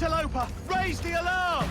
Interloper, raise the alarm!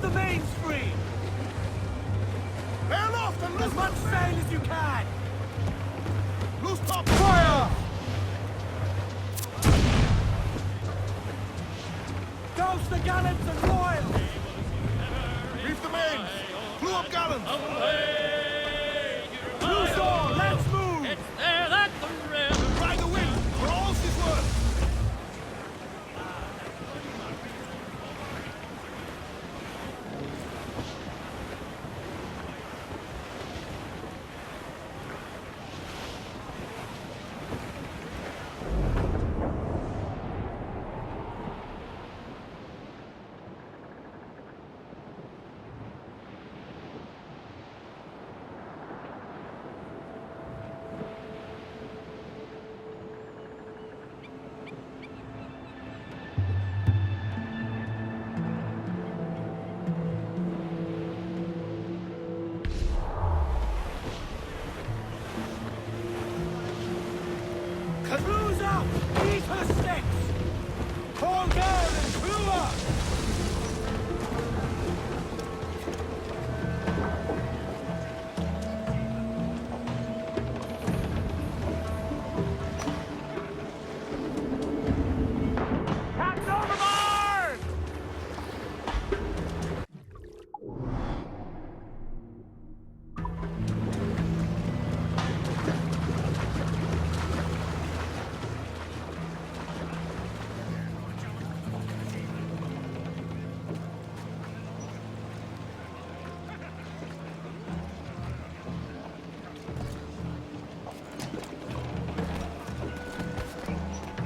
the mainstream! Lay aloft and As loose much sail as you can! loose top fire! Douse the gallants and royals! Reef the mains! Clew up gallants! Loose all, let's move! It's there that the river. Ride the wind for all she's worth! Cruise up! Eat her sticks! Call down and clew up! Cat's overboard!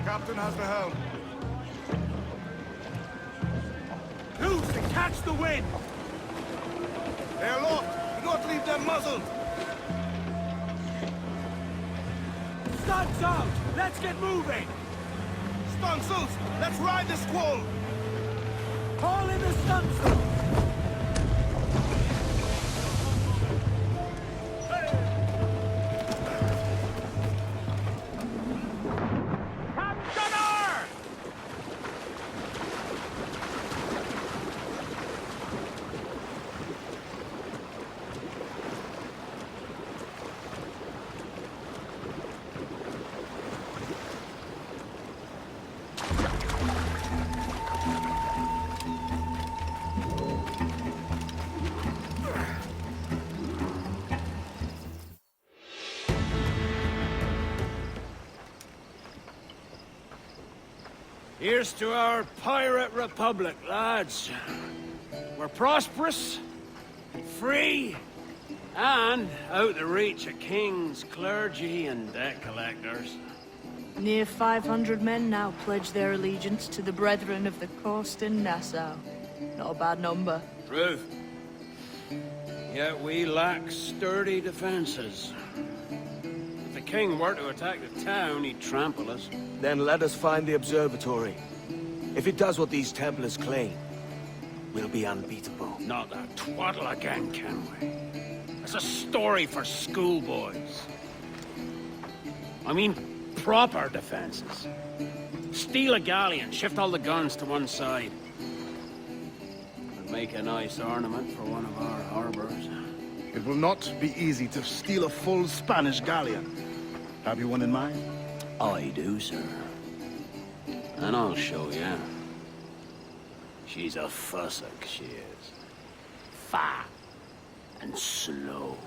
Captain has the helm. Loose and catch the wind! Lay aloft! Do not leave them muzzled! Studs out! Let's get moving! Stunsails! Let's ride the squall! Call in the stunsail! Gunner! Here's to our pirate republic, lads. We're prosperous, free, and out the reach of kings, clergy, and debt collectors. Near 500 men now pledge their allegiance to the Brethren of the Coast in Nassau. Not a bad number. Truth. Yet we lack sturdy defenses. If the king were to attack the town, he'd trample us. Then let us find the observatory. If it does what these Templars claim, we'll be unbeatable. Not that twaddle again, can we? It's a story for schoolboys. I mean, proper defenses. Steal a galleon, shift all the guns to one side. And make a nice ornament for one of our harbors. It will not be easy to steal a full Spanish galleon. Have you one in mind? I do, sir. And I'll show you. She's a fussock, she is. Fat and slow.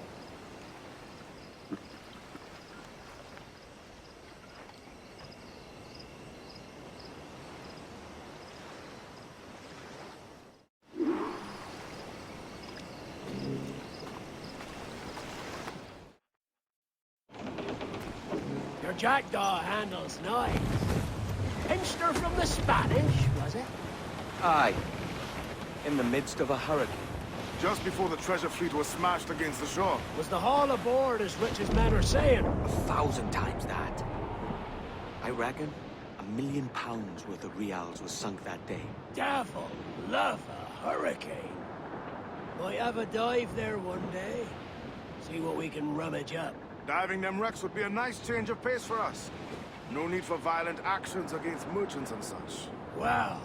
Your jackdaw handles nice. Pinched her from the Spanish, was it? Aye. In the midst of a hurricane. Just before the treasure fleet was smashed against the shore. Was the haul aboard as rich as men are saying? 1,000 times that. I reckon £1 million worth of reals was sunk that day. Devil love a hurricane. Might have a dive there one day. See what we can rummage up. Diving them wrecks would be a nice change of pace for us. No need for violent actions against merchants and such. Well,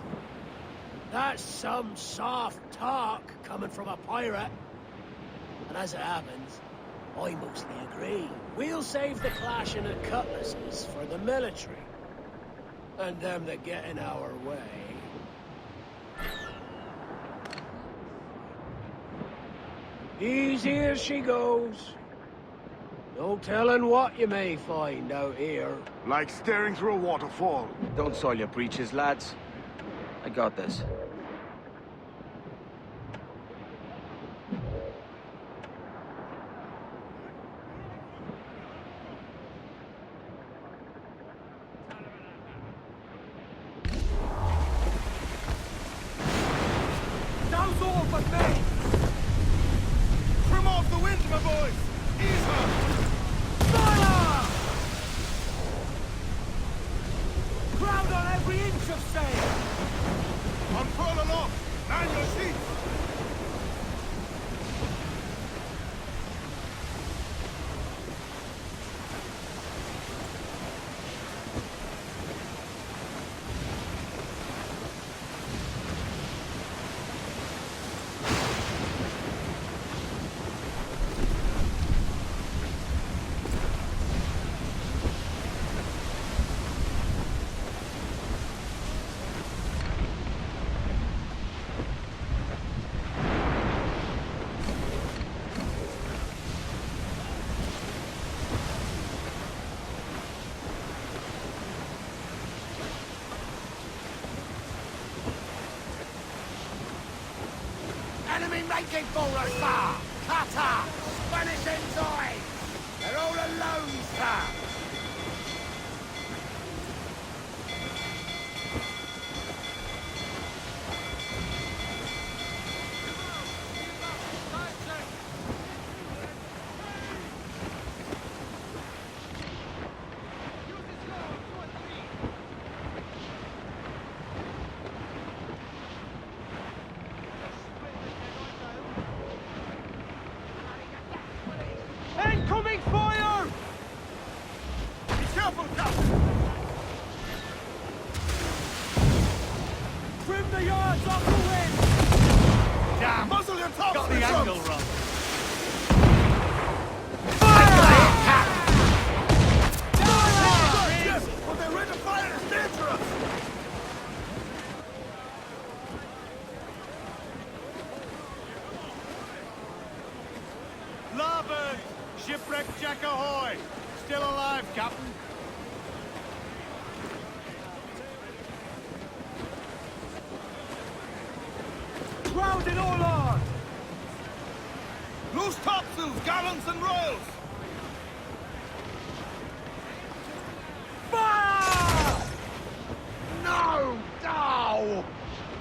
That's some soft talk coming from a pirate. And as it happens, I mostly agree. We'll save the clashing of cutlasses for the military. And them that get in our way. Easy as she goes. No telling what you may find out here. Like staring through a waterfall. Don't soil your breeches, lads. I got this. Down's all but me! Trim off the wind, my boys! Ease her! Fire! Crowd on every inch of sail! Unfurl aloft! Man your sheets! Enemy making for us, sir! Cutter! Spanish ensign! They're all alone, sir! Incoming fire! Be careful, Captain! Trim the yards off the wind! Damn! Muzzle your tops! Got the angle wrong. Fire! Yes, but their rate of fire is dangerous! Larboard! Shipwrecked Jack ahoy! Still alive, Captain. Grounded all on! Loose topsails, gallants and royals! Fire! No! No!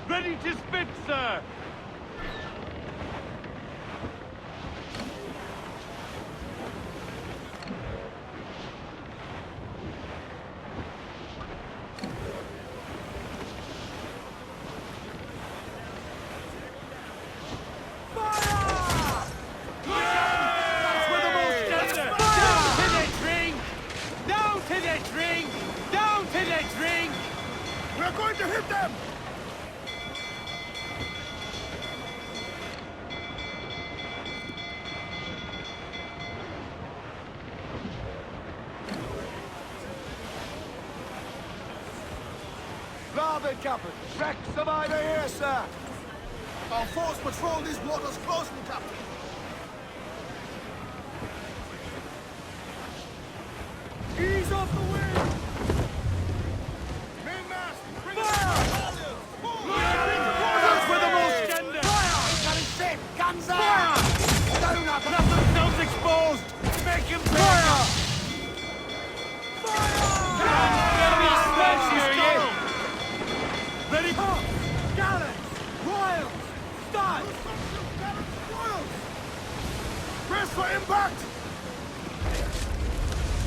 Ready to spit, sir! We're going to hit them! Larboard, Captain. Wreck survivor here, sir. Our force patrol these waters closely, Captain. Ease off the wind! Mainmast! Bring fire! That's where the most gender! Fire! Got his ship! Guns out! Fire! Down up! Let themselves exposed! Make him fire! Ready? Gallants! Royals! Studs! Royals! Press for impact!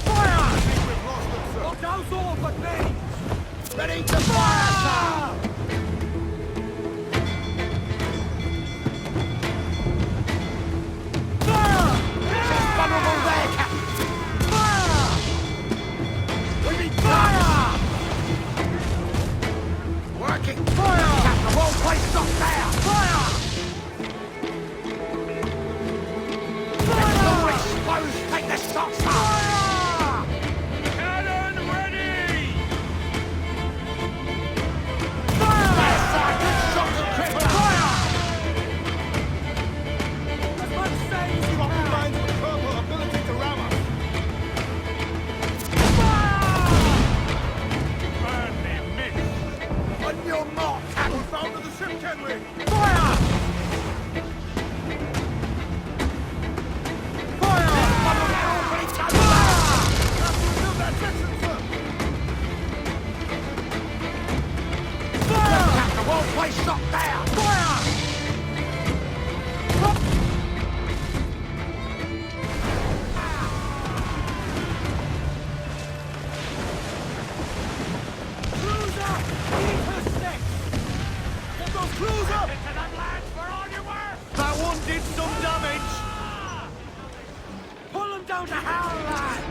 Fire! I think we've lost them, sir. Look out all but me! Ready to fire, sir! Fire! It's vulnerable there, Captain! Fire! We need fire! Working! Fire! Captain, won't play Place shot there! Fire! Cruiser! Eat her six! Get those cruiser! Into that land for all you're worth! That one did some damage! Pull him down to hell, lad!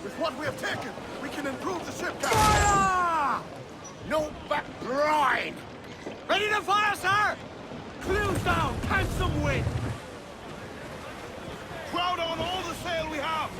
With what we have taken, we can improve the ship, Captain. Fire! No back brine! Ready to fire, sir? Clues down, handsome wind! Crowd on all the sail we have.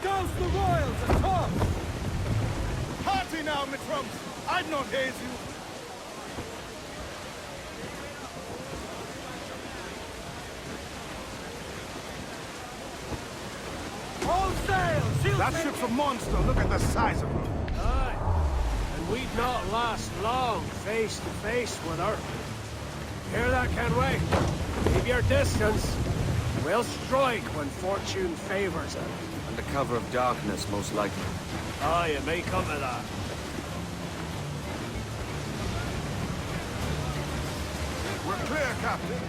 Douse the royals and top! Party now, my trumps. I'd not haze you. All sail! Shield That ship's a monster. Look at the size of her. Aye. And we'd not last long face to face with her. Hear that, Kenway? Keep your distance. We'll strike when fortune favors us. Under cover of darkness, most likely. Aye, it may come to that. We're clear, Captain.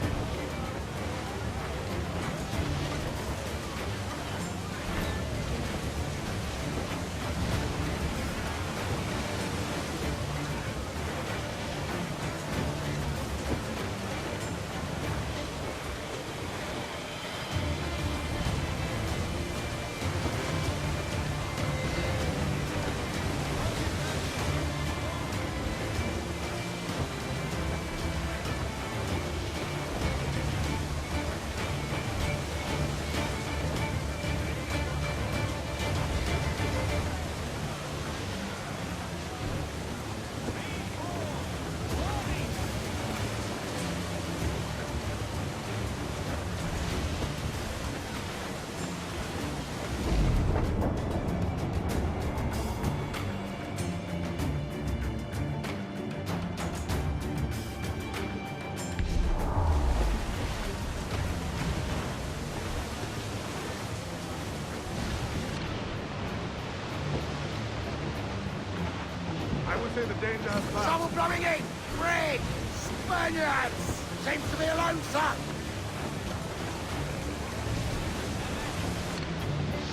say the danger has passed. Someone blowing in! Red! Spaniards! Seems to be alone, sir!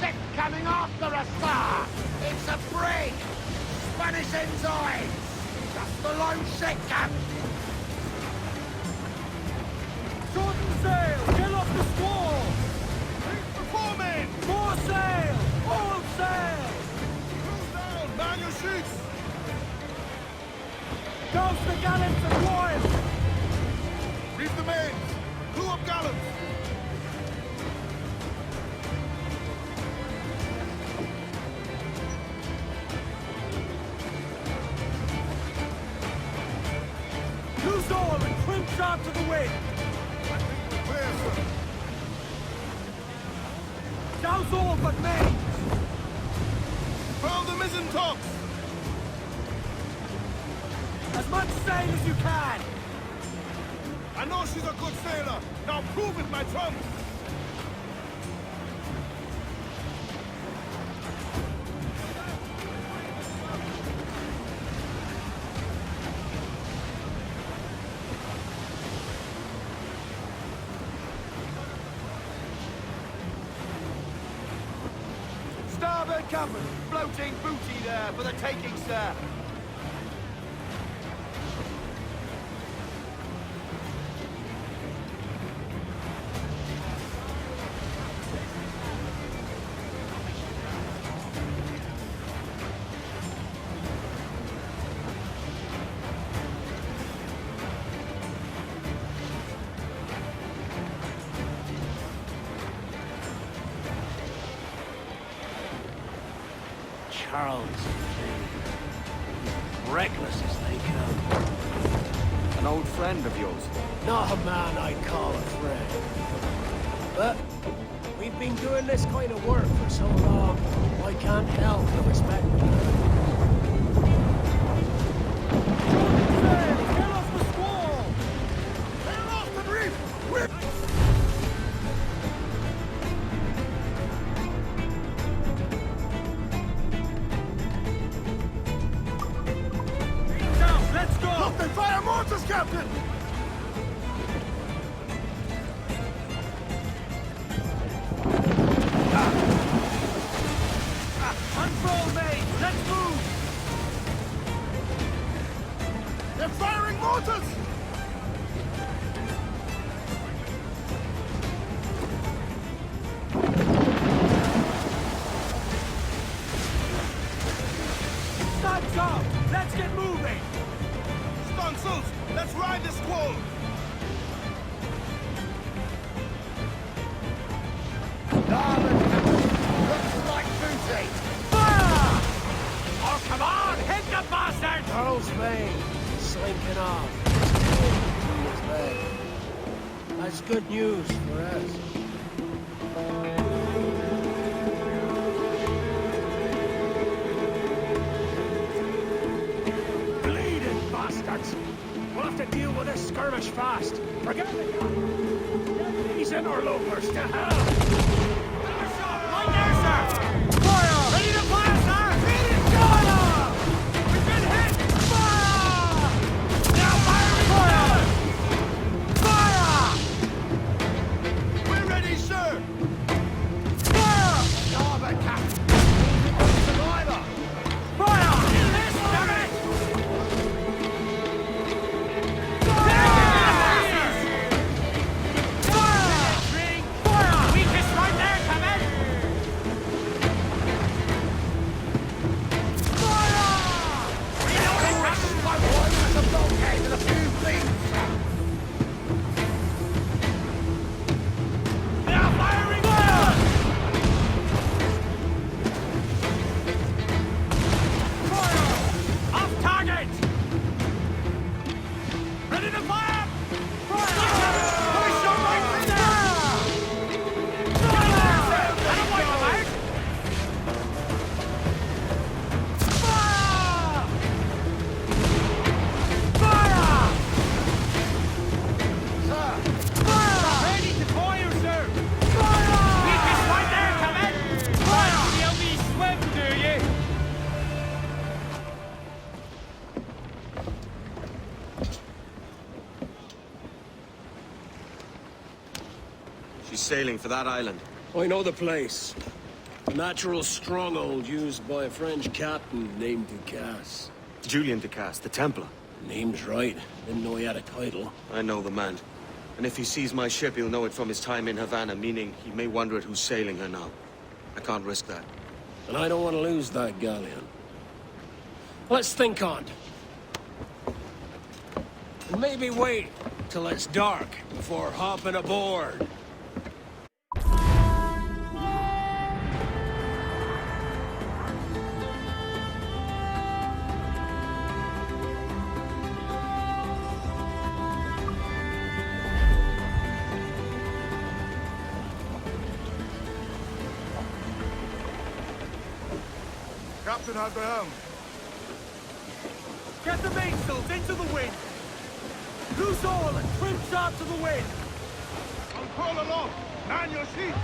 Ship coming after us, sir! It's a brig! Spanish ensigns! Just below Shipcam! Shorten sail! Get off the squall! Keep performing! More sail! All sail! Cruise down! Man your sheets! Douse the gallants and royals! Reef the mains! Clew up gallants! Loose all and trim sharp to the wind! Clear, sir. Douse all but mains! Furl the mizzen tops! As much sail as you can! I know she's a good sailor! Now prove it, my trump! Starboard company! Floating booty there for the taking, sir! Charles, reckless as they come. An old friend of yours? Not a man I'd call a friend. But we've been doing this kind of work for so long, I can't help but respect him. Get off the squall! Sail off the reef! Down! Let's go! Look, they fire mortars, Captain! Unfurl main! Let's move! They're firing mortars! Stunts up! Let's get moving! Stunsails! Let's ride the squall! Looks like booty! Fire! Oh, come on! Hit the bastard! Charles May, slinking off. That's good news for us. Bleeding bastards! We'll have to deal with this skirmish fast. Forget it. These interlopers to hell! Right there, sir! Fire! Ready to fire, sir! Feed fire! We've been hit! Fire! Now firing! Fire! Fire! We're ready, sir! Fire! Starboard, Captain! Survivor! Fire! This damn it! Fire! Fire! We can sailing for that island. I know the place. A natural stronghold used by a French captain named Ducasse. Julian Ducasse, the Templar. Name's right. Didn't know he had a title. I know the man. And if he sees my ship, he'll know it from his time in Havana, meaning he may wonder at who's sailing her now. I can't risk that. And I don't want to lose that galleon. Let's think on it. And maybe wait till it's dark before hopping aboard. Captain has the helm. Get the mainsails into the wind! Loose all and trim sharp to the wind! I'll crawl along. Man your sheets.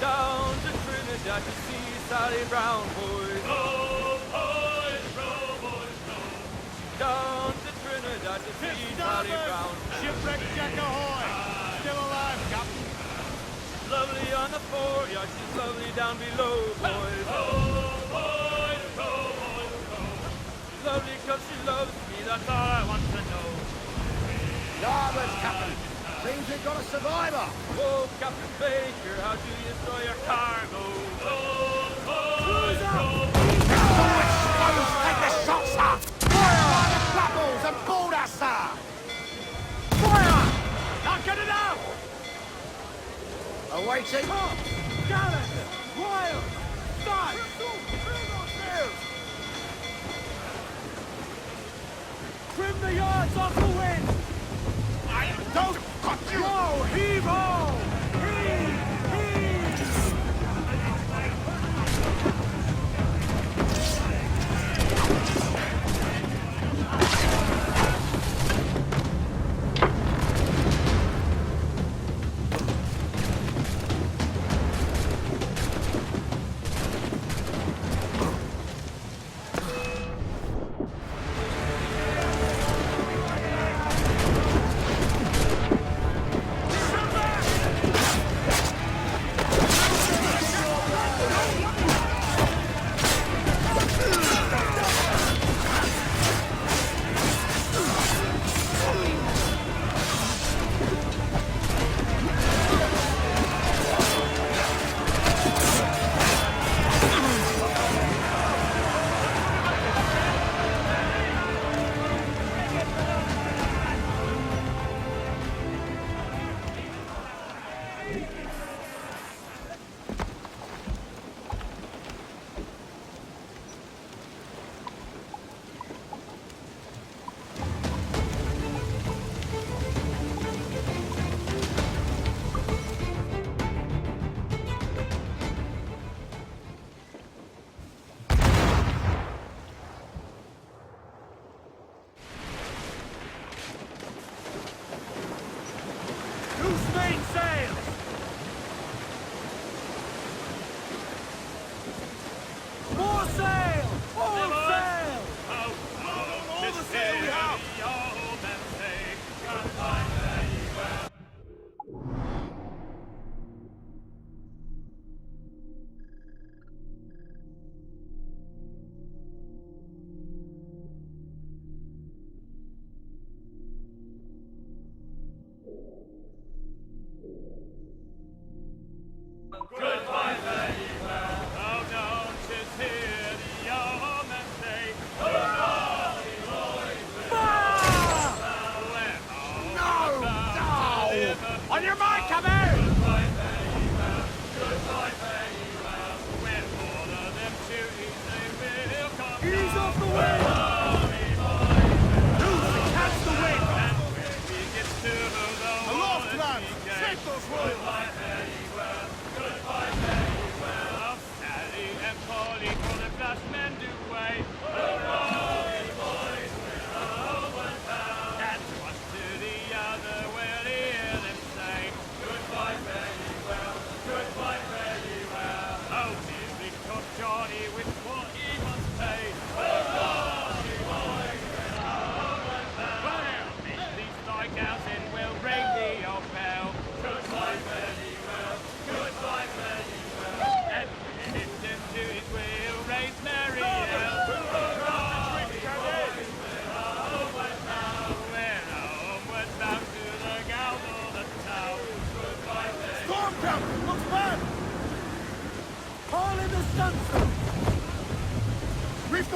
Down to Trinidad to see Sally Brown, boys. Row, boys, row, boys, row. Down to Trinidad to see Sally Brown. Shipwreck Jack ahoy. Still alive, Captain. Lovely on the fore, yeah, she's lovely down below, boys. Row, boys, row, boys, row. She's lovely 'cause she loves me, that's all I want to know. Starboard, Captain. Seems we've got a survivor. Oh, Captain Baker, how do you store your cargo? Take the shots, sir. Fire on the flapballs and board us, sir. Fire! Now get it out! Awaiting. Gallant! Wild! Start! Trim the yards off the wind! Don't cut you! Go! Heave ho! Heave! Heave!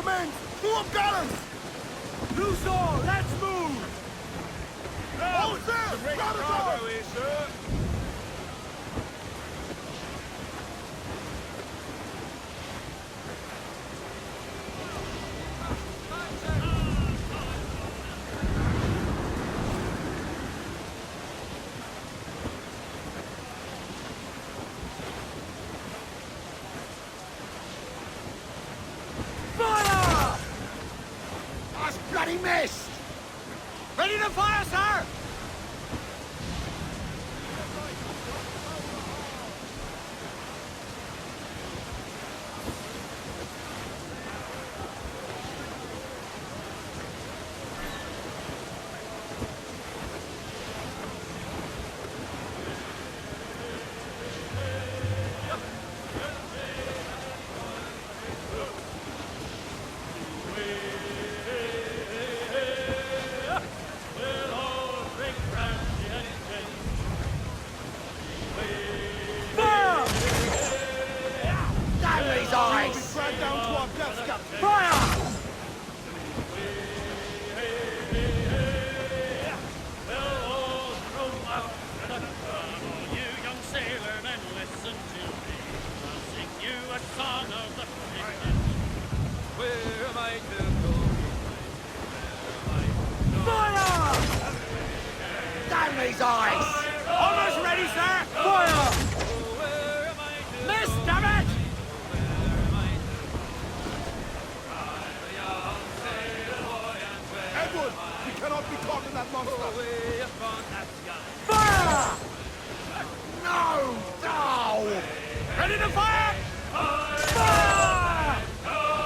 men! Two up gunners! Loose all, let's move! All sail! Got us all! here, sir. Fire! That's bloody missed! Ready to fire, sir! Damn these eyes! Drag down to our deaths, Captain. Fire! You young sailor men, listen to me. I'll sing you a song of the free. Where am I to go? Fire! Damn these eyes! Almost ready, sir! Fire! Where am I to Miss, damn it! Edward, we cannot be caught in that monster. way upon that sky? Fire! No! No! Ready to fire? Fire!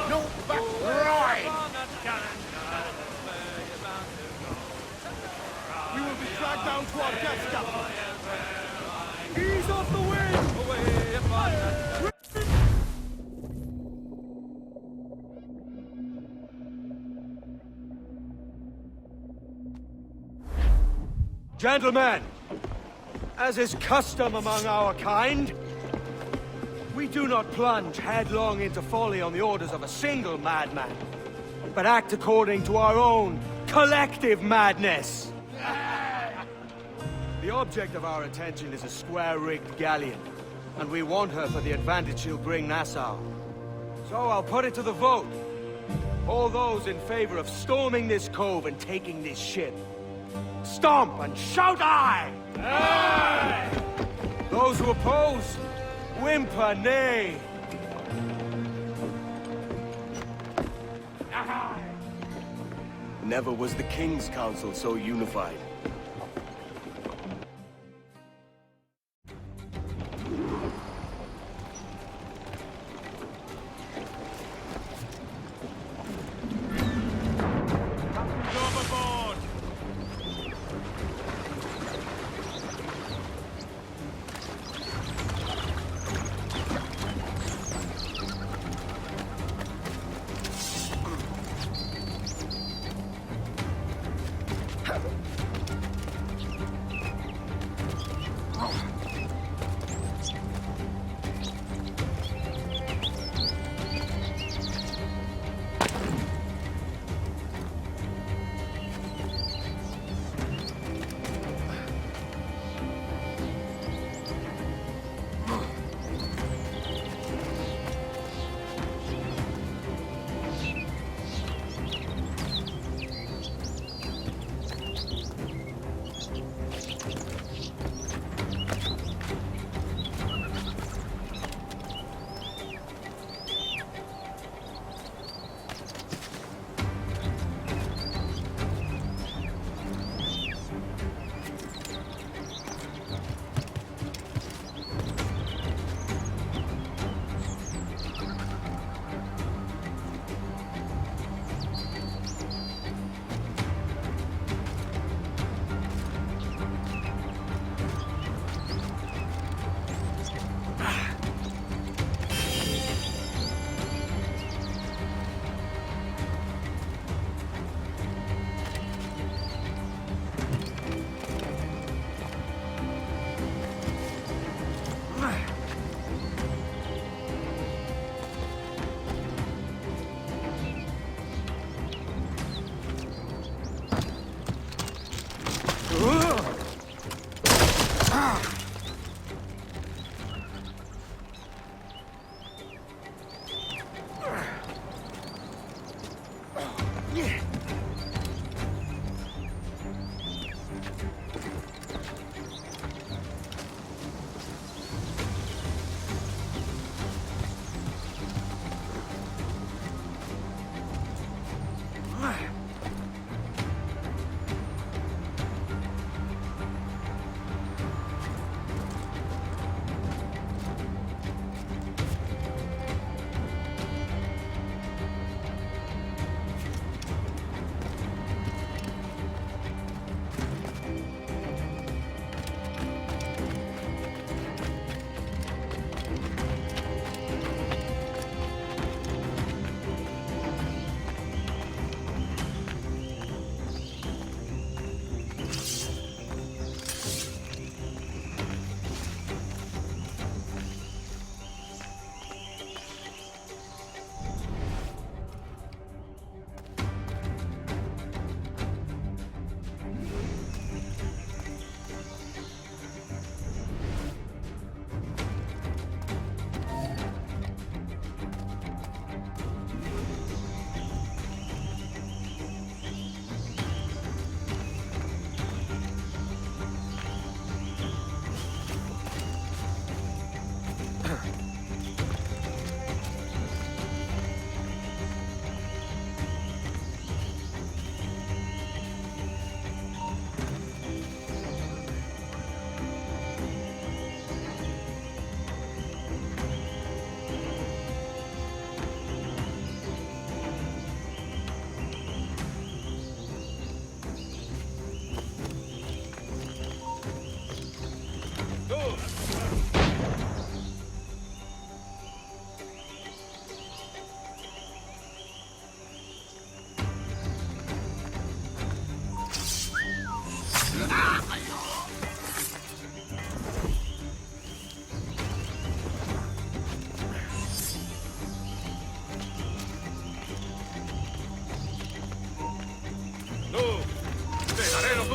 No, back right! On that cannon, where you bound to go? We will be dragged down to our deaths, Captain. Ease off the wind. Way upon that Gentlemen, as is custom among our kind, we do not plunge headlong into folly on the orders of a single madman, but act according to our own collective madness. The object of our attention is a square-rigged galleon, and we want her for the advantage she'll bring Nassau. So I'll put it to the vote. All those in favor of storming this cove and taking this ship, stomp and shout aye! Aye! Those who oppose, whimper nay. Never was the King's Council so unified. Overboard!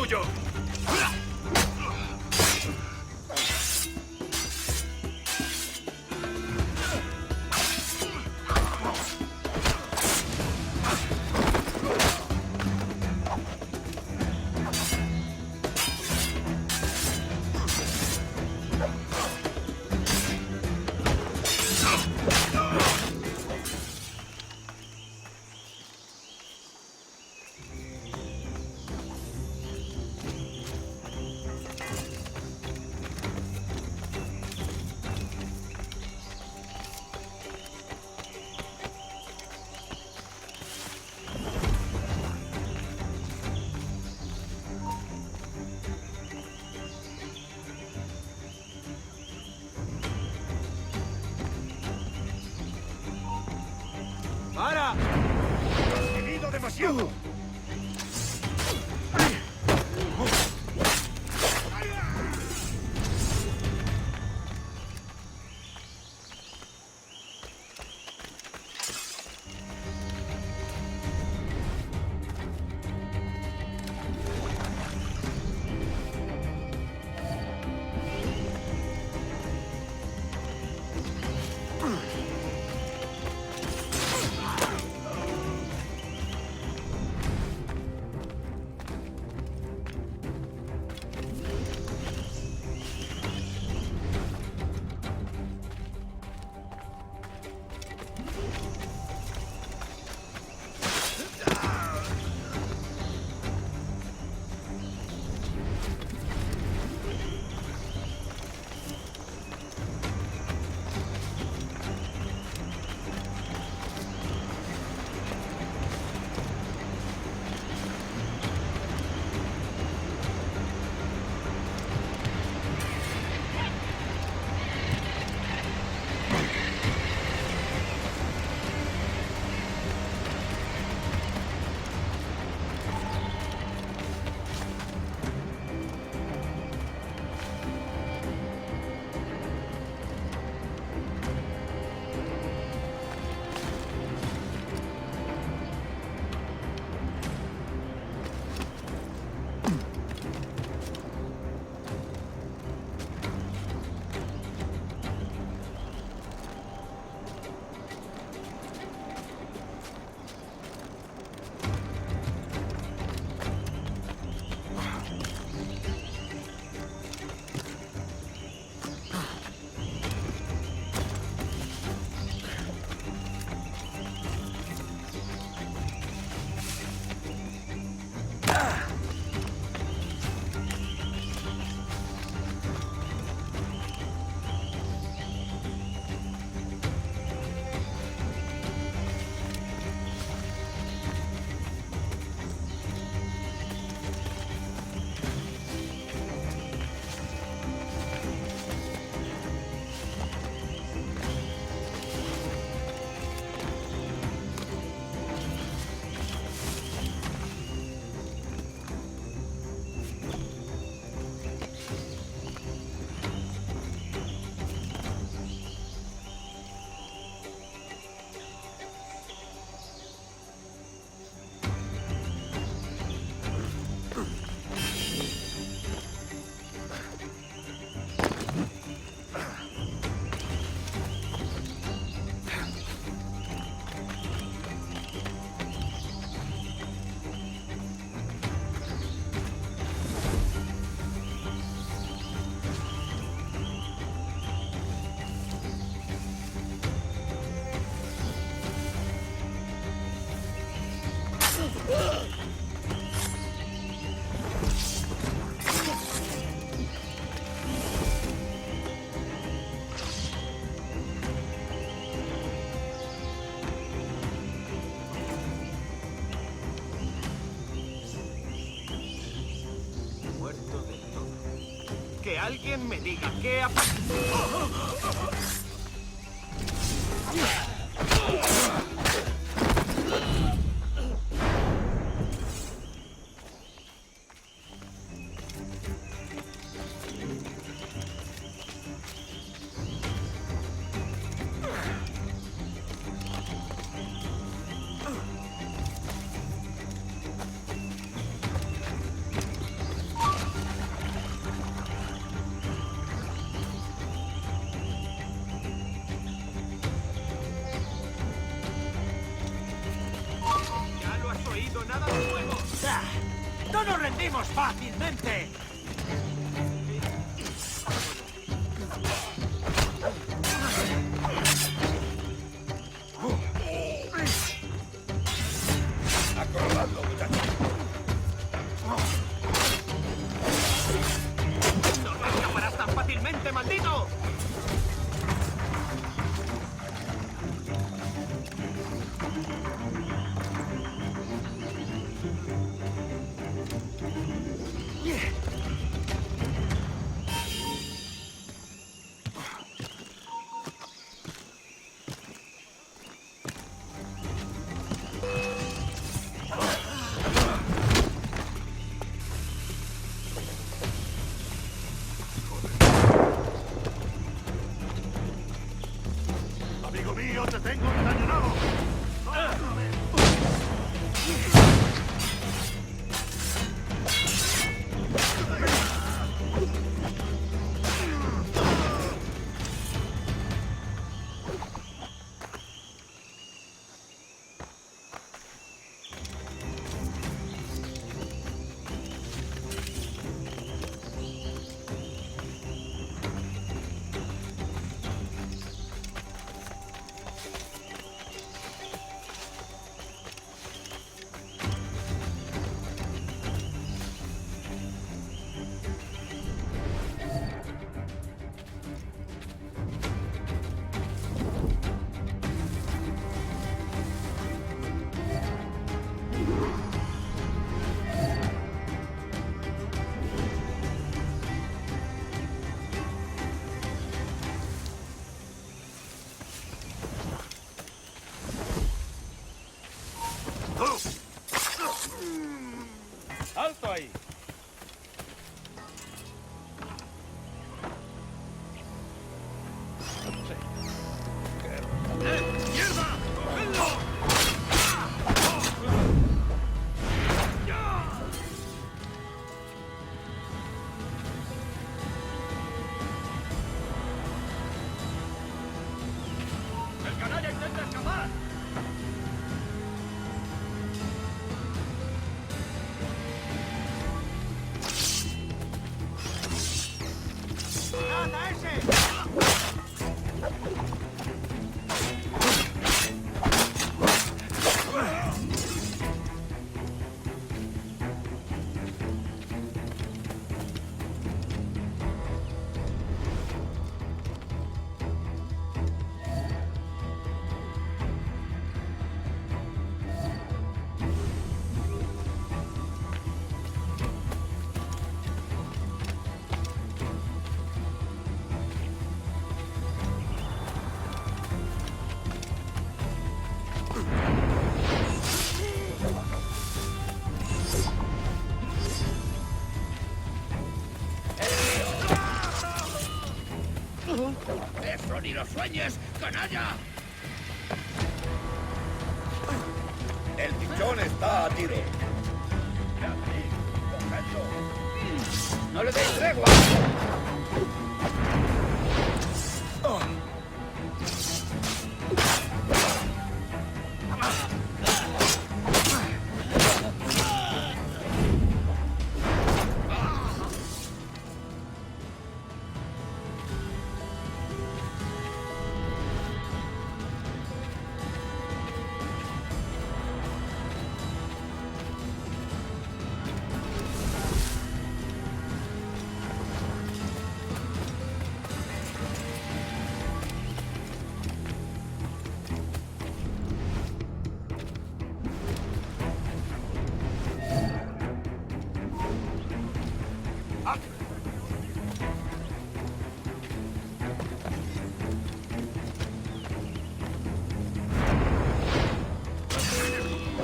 tuyo. ¡Para! ¡He vivido demasiado! Que alguien me diga qué ha... fácilmente. Acordadlo, muchachos. ¡No te escaparás tan fácilmente, maldito! Amigo mío, te tengo encañonado. ¡Alto ahí! ¡Mierda! ¡Cogedlo! ¡El canalla intenta escapar! ¡Nada, ese! ¡Eso ni lo sueñes, canalla! El pichón está a tiro. ¡Cogedlo! ¡No le deis tregua!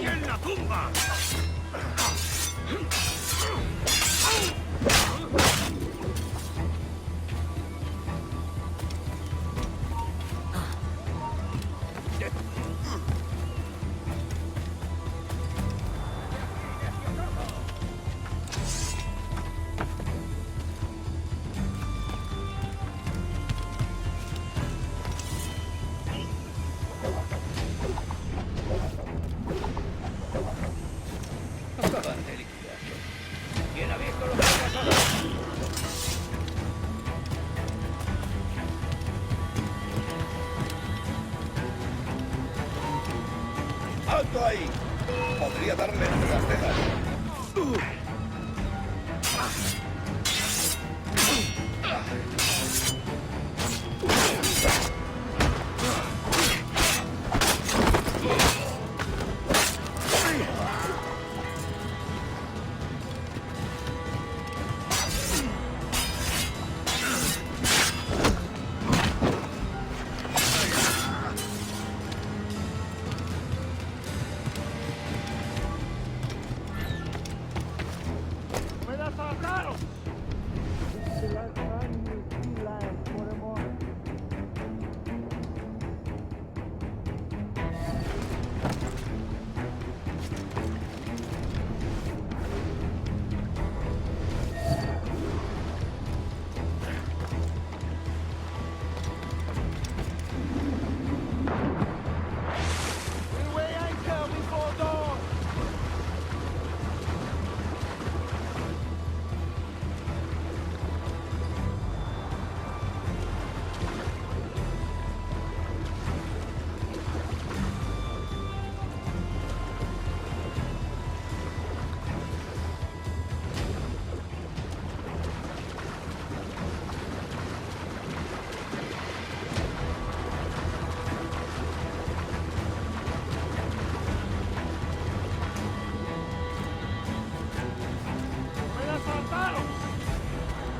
¡Y en la tumba! ¡Alto ahí! Podría darle las cejas.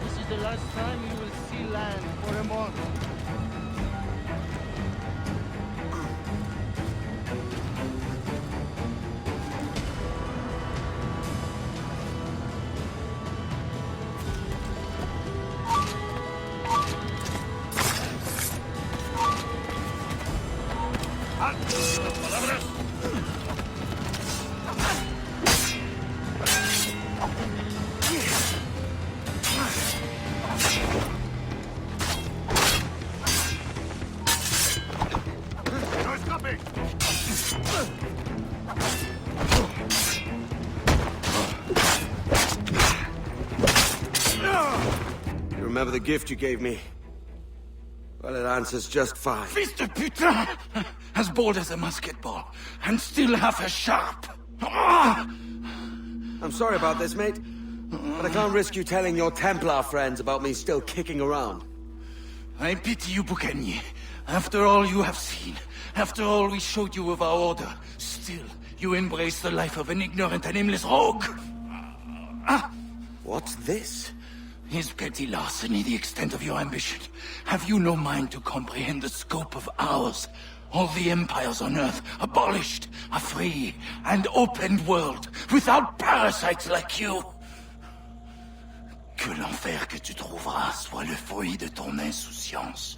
This is the last time you will see land for a month. You remember the gift you gave me? Well, it answers just fine. Fils de putain! As bold as a musket ball, and still half as sharp. Ah! I'm sorry about this, mate. But I can't risk you telling your Templar friends about me still kicking around. I pity you, Boucanier. After all you have seen, after all we showed you of our order, still you embrace the life of an ignorant and aimless rogue. What's this? Is petty larceny the extent of your ambition? Have you no mind to comprehend the scope of ours? All the empires on Earth abolished, a free and open world, without parasites like you. Que l'enfer que tu trouveras soit le fruit de ton insouciance.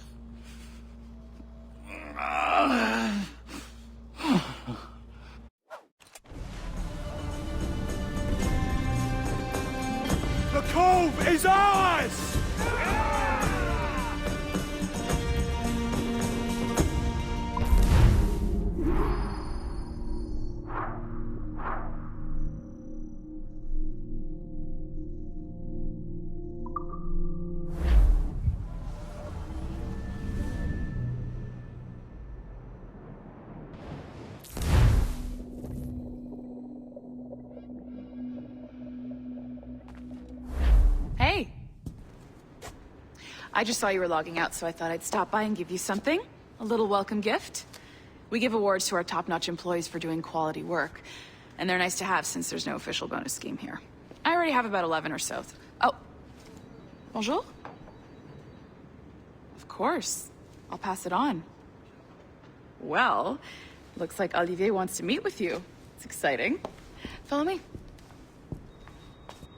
The cove is ours! Hey. I just saw you were logging out, so I thought I'd stop by and give you something. A little welcome gift. We give awards to our top-notch employees for doing quality work, and they're nice to have since there's no official bonus scheme here. I already have about 11 or so. Oh. Bonjour? Of course. I'll pass it on. Well, looks like Olivier wants to meet with you. It's exciting. Follow me.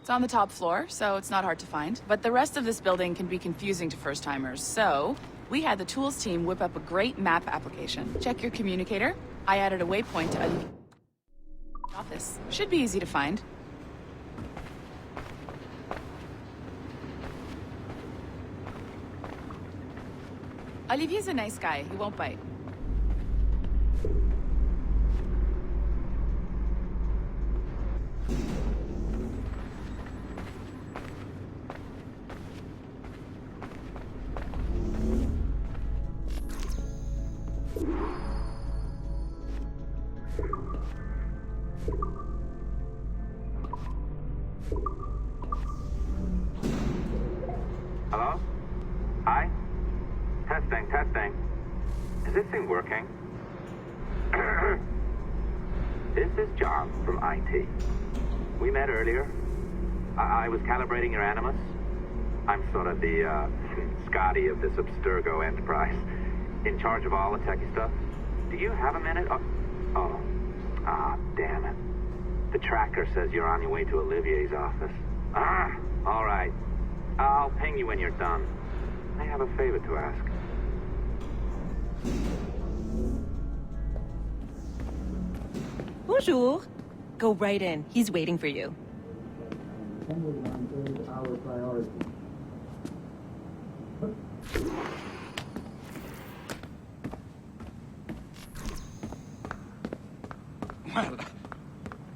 It's on the top floor, so it's not hard to find. But the rest of this building can be confusing to first-timers, so we had the tools team whip up a great map application. Check your communicator. I added a waypoint to Olivier's office. Should be easy to find. Olivier's a nice guy. He won't bite. Hello? Hi? Testing, testing. Is this thing working? This is John from IT. We met earlier. I was calibrating your Animus. I'm sort of the, Scotty of this Abstergo enterprise. In charge of all the techie stuff. Do you have a minute? Damn it. The tracker says you're on your way to Olivier's office. All right. I'll ping you when you're done. I have a favor to ask. Bonjour. Go right in. He's waiting for you.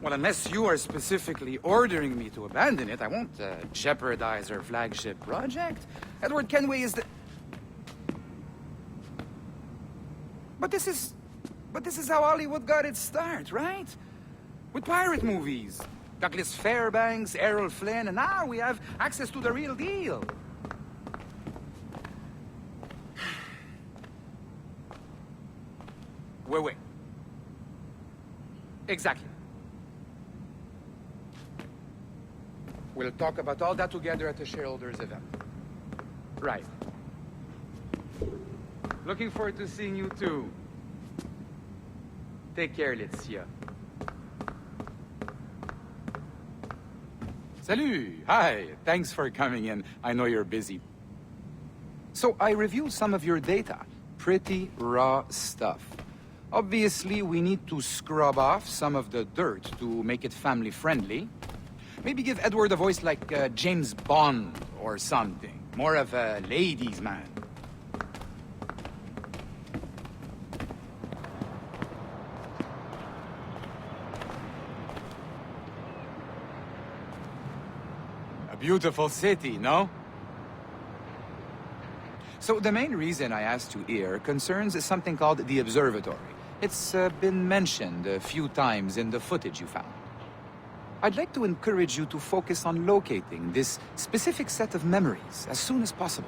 Well, unless you are specifically ordering me to abandon it, I won't jeopardize our flagship project. Edward Kenway is the... But this is how Hollywood got its start, right? With pirate movies. Douglas Fairbanks, Errol Flynn, and now we have access to the real deal. Wait. Exactly. We'll talk about all that together at the shareholders event. Right. Looking forward to seeing you too. Take care, Laetitia. Salut! Hi! Thanks for coming in. I know you're busy. So I reviewed some of your data. Pretty raw stuff. Obviously, we need to scrub off some of the dirt to make it family-friendly. Maybe give Edward a voice like James Bond or something. More of a ladies' man. A beautiful city, no? So the main reason I asked you here concerns something called the observatory. It's been mentioned a few times in the footage you found. I'd like to encourage you to focus on locating this specific set of memories as soon as possible.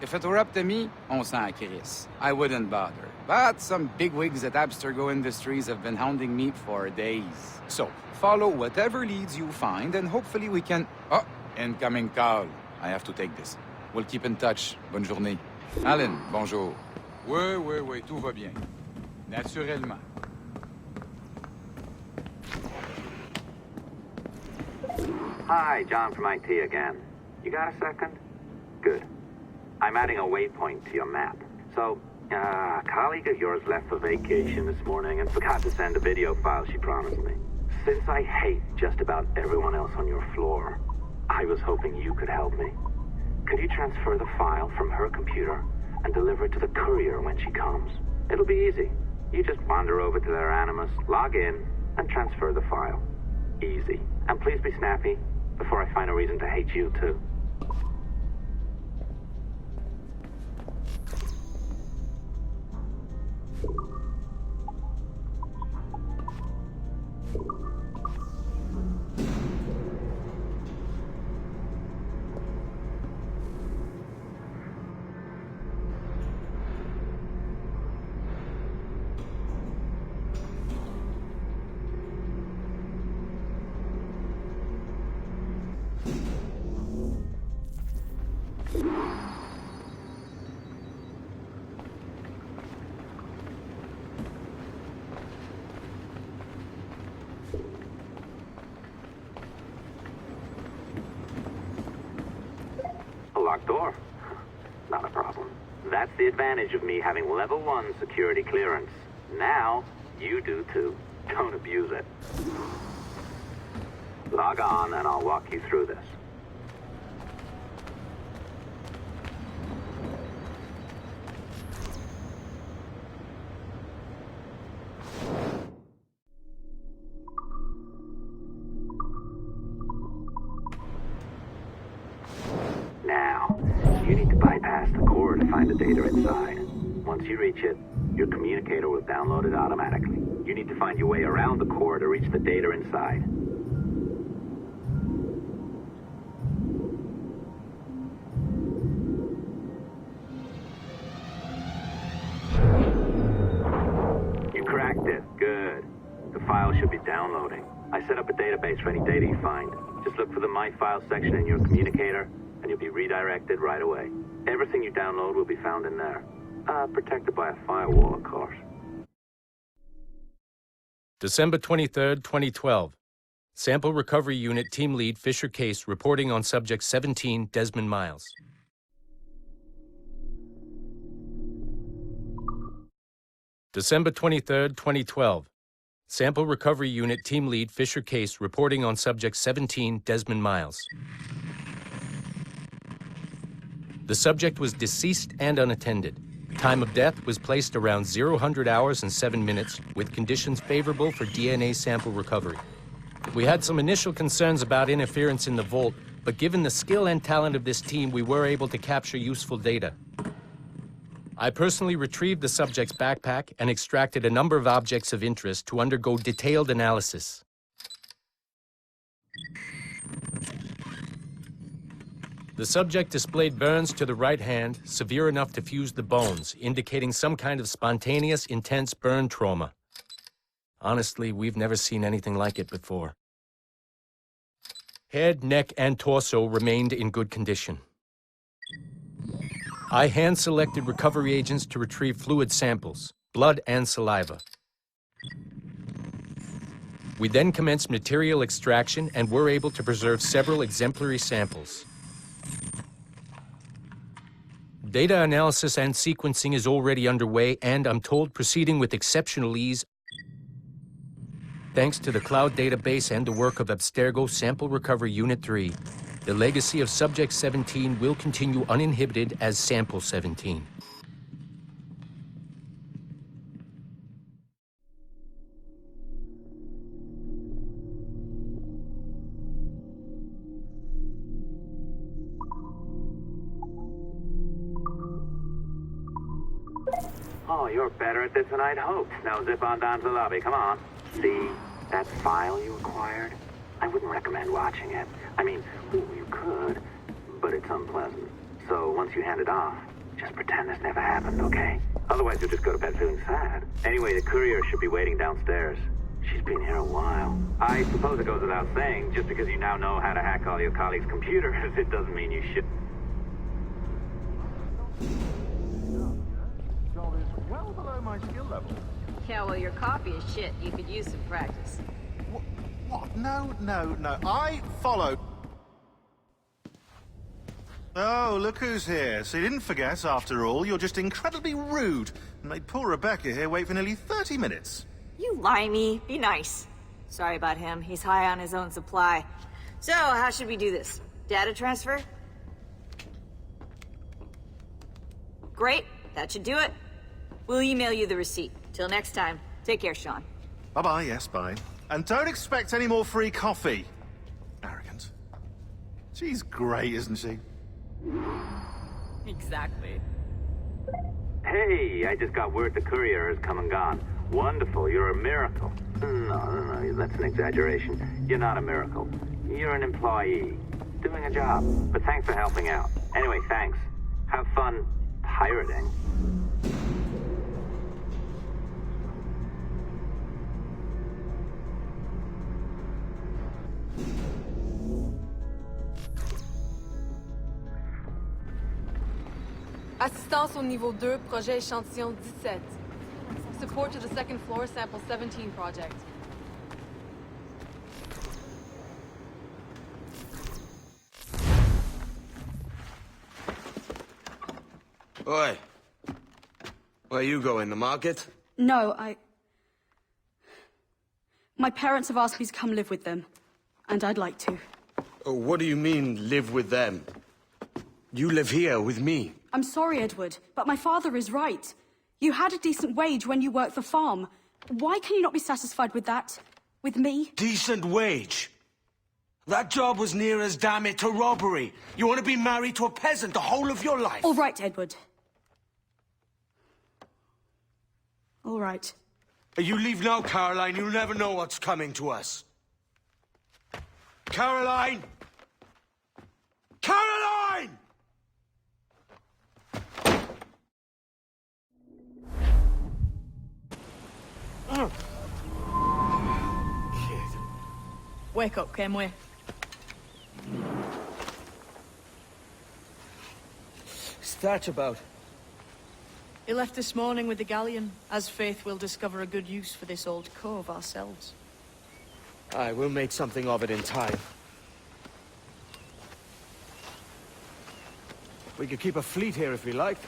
If it were up to me, on s'en crisse. I wouldn't bother. But some bigwigs at Abstergo Industries have been hounding me for days. So, follow whatever leads you find, and hopefully we can... Oh, incoming call. I have to take this. We'll keep in touch. Bonne journée. Alan, bonjour. Oui, tout va bien. Naturellement. Hi, John from IT again. You got a second? Good. I'm adding a waypoint to your map. So, a colleague of yours left for vacation this morning and forgot to send a video file she promised me. Since I hate just about everyone else on your floor, I was hoping you could help me. Could you transfer the file from her computer and deliver it to the courier when she comes? It'll be easy. You just wander over to their Animus, log in, and transfer the file. Easy. And please be snappy, before I find a reason to hate you too. Locked door. Not a problem. That's the advantage of me having level 1 security clearance. Now, you do too. Don't abuse it. Log on and I'll walk you through this. Now, you need to bypass the core to find the data inside. Once you reach it, your communicator will download it automatically. You need to find your way around the core to reach the data inside. I set up a database for any data you find. Just look for the My Files section in your communicator, and you'll be redirected right away. Everything you download will be found in there. Protected by a firewall, of course. December 23rd, 2012. Sample Recovery Unit Team Lead Fisher Case reporting on Subject 17, Desmond Miles. December 23rd, 2012. Sample Recovery Unit Team Lead Fisher Case reporting on Subject 17, Desmond Miles. The subject was deceased and unattended. Time of death was placed around 00 hours and 7 minutes, with conditions favorable for DNA sample recovery. We had some initial concerns about interference in the vault, but given the skill and talent of this team, we were able to capture useful data. I personally retrieved the subject's backpack and extracted a number of objects of interest to undergo detailed analysis. The subject displayed burns to the right hand, severe enough to fuse the bones, indicating some kind of spontaneous, intense burn trauma. Honestly, we've never seen anything like it before. Head, neck, and torso remained in good condition. I hand-selected recovery agents to retrieve fluid samples, blood and saliva. We then commenced material extraction and were able to preserve several exemplary samples. Data analysis and sequencing is already underway and, I'm told, proceeding with exceptional ease thanks to the cloud database and the work of Abstergo Sample Recovery Unit 3. The legacy of Subject 17 will continue uninhibited as Sample 17. Oh, you're better at this than I'd hoped. Now zip on down to the lobby. Come on. See that file you acquired? I wouldn't recommend watching it. I mean, you could, but it's unpleasant. So once you hand it off, just pretend this never happened, okay? Otherwise you'll just go to bed feeling sad. Anyway, the courier should be waiting downstairs. She's been here a while. I suppose it goes without saying, just because you now know how to hack all your colleagues' computers, it doesn't mean you should. Job is well below my skill level. Yeah, well, your copy is shit. You could use some practice. What? No. I followed. Oh, look who's here. So you didn't forget, after all. You're just incredibly rude. And made poor Rebecca here wait for nearly 30 minutes. You limey. Be nice. Sorry about him. He's high on his own supply. So, how should we do this? Data transfer? Great. That should do it. We'll email you the receipt. Till next time. Take care, Sean. Bye-bye, yes, bye. And don't expect any more free coffee. Arrogant. She's great, isn't she? Exactly. Hey, I just got word the courier has come and gone. Wonderful, you're a miracle. No, that's an exaggeration. You're not a miracle. You're an employee, doing a job. But thanks for helping out. Anyway, thanks. Have fun pirating. Assistance au niveau 2, projet échantillon 17. Support to the second floor, sample 17 project. Oi. Where you going, the market? No, my parents have asked me to come live with them, and I'd like to. Oh, what do you mean, live with them? You live here with me. I'm sorry, Edward, but my father is right. You had a decent wage when you worked the farm. Why can you not be satisfied with that? With me? Decent wage? That job was near as, damn it, to robbery. You want to be married to a peasant the whole of your life? All right, Edward. All right. You leave now, Caroline. You'll never know what's coming to us. Caroline! Caroline! Kid. Wake up, Ken. What's Thatch about? He left this morning with the galleon. As Faith will discover a good use for this old cove ourselves. Aye, we'll make something of it in time. We could keep a fleet here if we liked.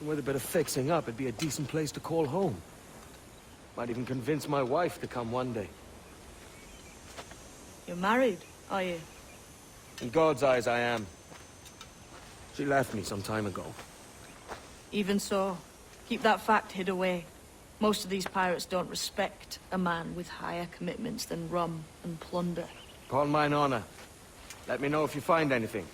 And with a bit of fixing up, it'd be a decent place to call home. Might even convince my wife to come one day. You're married, are you? In God's eyes, I am. She left me some time ago. Even so, keep that fact hid away. Most of these pirates don't respect a man with higher commitments than rum and plunder. Upon mine honor. Let me know if you find anything.